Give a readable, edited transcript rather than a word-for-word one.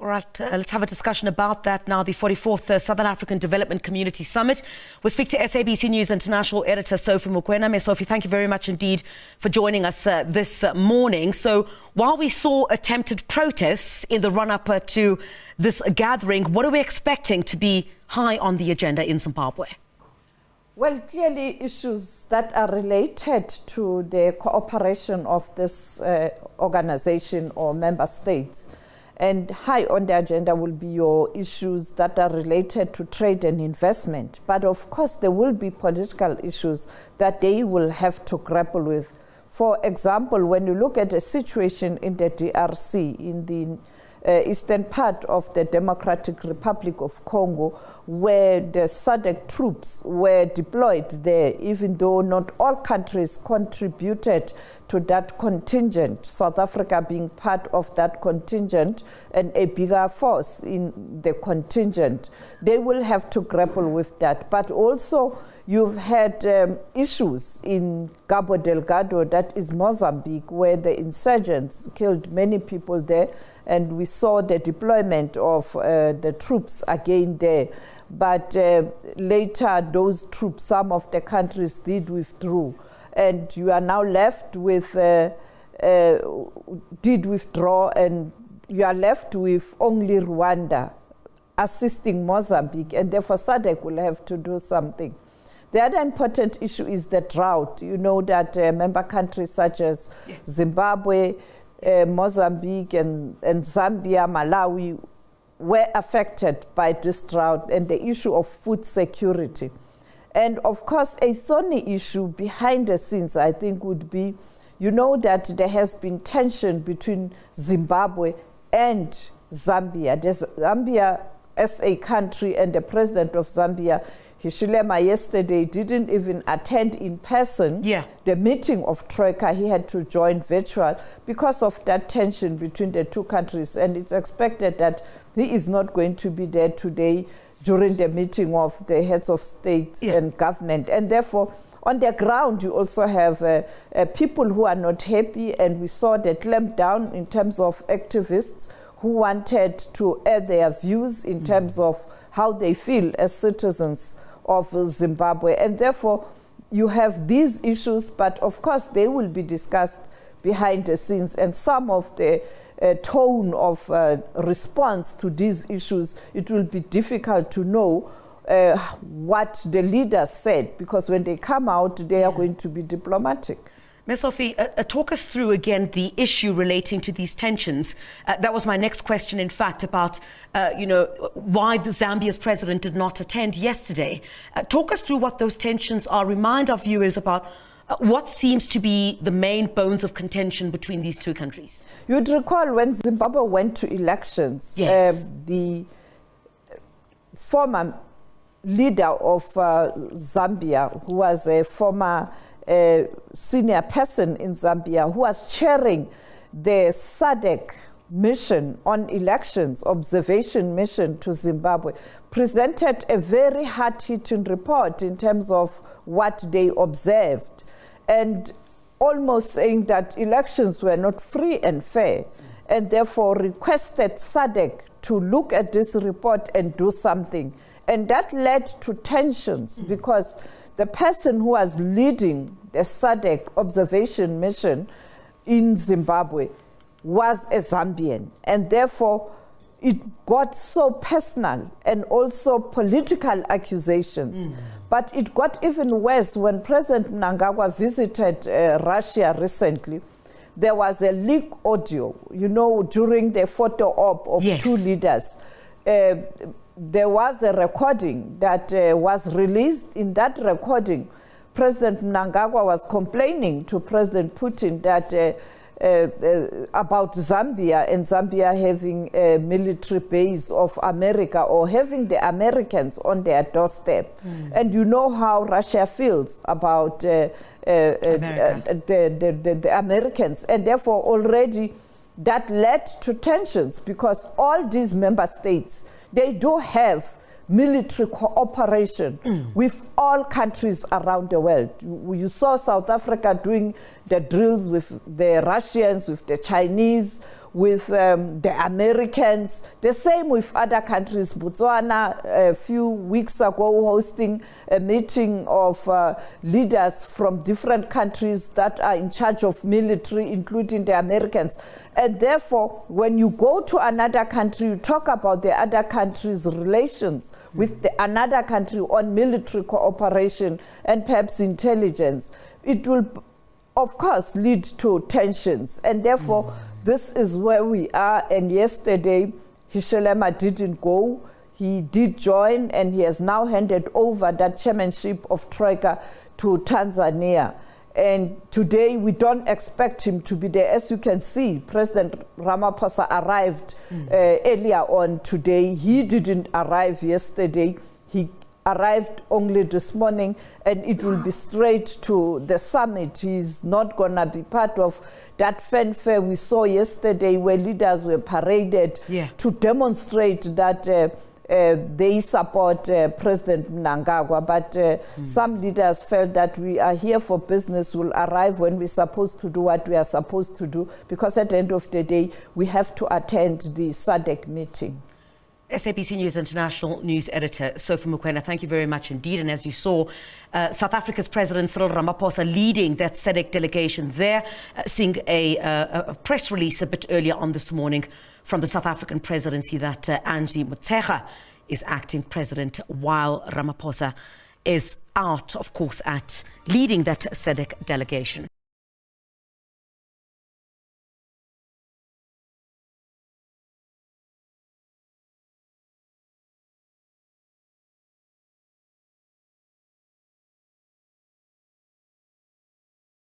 All right, let's have a discussion about that now. The 44th Southern African Development Community Summit. We'll speak to SABC News International Editor Sophie Mokoena. Sophie, thank you very much indeed for joining us this morning. So while we saw attempted protests in the run-up to this gathering, what are we expecting to be high on the agenda in Zimbabwe? Well, clearly issues that are related to the cooperation of this organization or member states. And high on the agenda will be your issues that are related to trade and investment. But of course, there will be political issues that they will have to grapple with. For example, when you look at the situation in the DRC, in the eastern part of the Democratic Republic of Congo, where the SADC troops were deployed there, even though not all countries contributed to that contingent, South Africa being part of that contingent and a bigger force in the contingent, they will have to grapple with that. But also, you've had issues in Cabo Delgado, that is Mozambique, where the insurgents killed many people there, and we saw the deployment of the troops again there. But later, those troops, some of the countries did withdraw. And you are now left with, did withdraw, and you are left with only Rwanda assisting Mozambique, and therefore SADC will have to do something. The other important issue is the drought. You know that member countries such as Zimbabwe, Mozambique, and Zambia, Malawi were affected by this drought and the issue of food security. And of course, a thorny issue behind the scenes, I think, would be, you know that there has been tension between Zimbabwe and Zambia. There's Zambia as a country, and the president of Zambia, Hichilema, yesterday didn't even attend in person the meeting of Troika. He had to join virtual because of that tension between the two countries. And it's expected that he is not going to be there today during the meeting of the heads of state and government. And therefore, on the ground, you also have people who are not happy. And we saw the clampdown in terms of activists who wanted to add their views in terms of how they feel as citizens of Zimbabwe. And therefore, you have these issues, but of course, they will be discussed behind the scenes. And some of the tone of response to these issues, it will be difficult to know what the leaders said, because when they come out, they are going to be diplomatic. Ms. Sophie, talk us through again the issue relating to these tensions. That was my next question, in fact, about why the Zambia's president did not attend yesterday. Talk us through what those tensions are. Remind our viewers about what seems to be the main bones of contention between these two countries. You'd recall when Zimbabwe went to elections, the former leader of Zambia, who was a former senior person in Zambia, who was chairing the SADC mission on elections, observation mission to Zimbabwe, presented a very hard-hitting report in terms of what they observed, and almost saying that elections were not free and fair, and therefore requested SADC to look at this report and do something. And that led to tensions because the person who was leading the SADC observation mission in Zimbabwe was a Zambian. And therefore, it got so personal and also political accusations. But it got even worse when President Mnangagwa visited Russia recently. There was a leaked audio, during the photo op of two leaders. There was a recording that was released. In that recording, President Mnangagwa was complaining to President Putin that about Zambia and Zambia having a military base of America or having the Americans on their doorstep. And you know how Russia feels about the Americans. And therefore, already that led to tensions because all these member states, they do have military cooperation with all countries around the world. You saw South Africa doing the drills with the Russians, with the Chinese, with the Americans, the same with other countries. Botswana, a few weeks ago, hosting a meeting of leaders from different countries that are in charge of military, including the Americans. And therefore, when you go to another country, you talk about the other country's relations with another country on military cooperation and perhaps intelligence. It will, of course, lead to tensions. And therefore, this is where we are. And yesterday, Hishelema didn't go. He did join, and he has now handed over that chairmanship of Troika to Tanzania. And today, we don't expect him to be there. As you can see, President Ramaphosa arrived earlier on today. He didn't arrive yesterday. He arrived only this morning, and it will be straight to the summit. He's not going to be part of that fanfare we saw yesterday where leaders were paraded to demonstrate that they support President Mnangagwa. But some leaders felt that we are here for business, will arrive when we're supposed to do what we are supposed to do, because at the end of the day, we have to attend the SADC meeting. SABC News International News Editor Sophie Mokoena, thank you very much indeed. And as you saw, South Africa's President Cyril Ramaphosa leading that SADC delegation there, seeing a press release a bit earlier on this morning from the South African presidency that Angie Motshekga is acting president while Ramaphosa is out, of course, at leading that SADC delegation.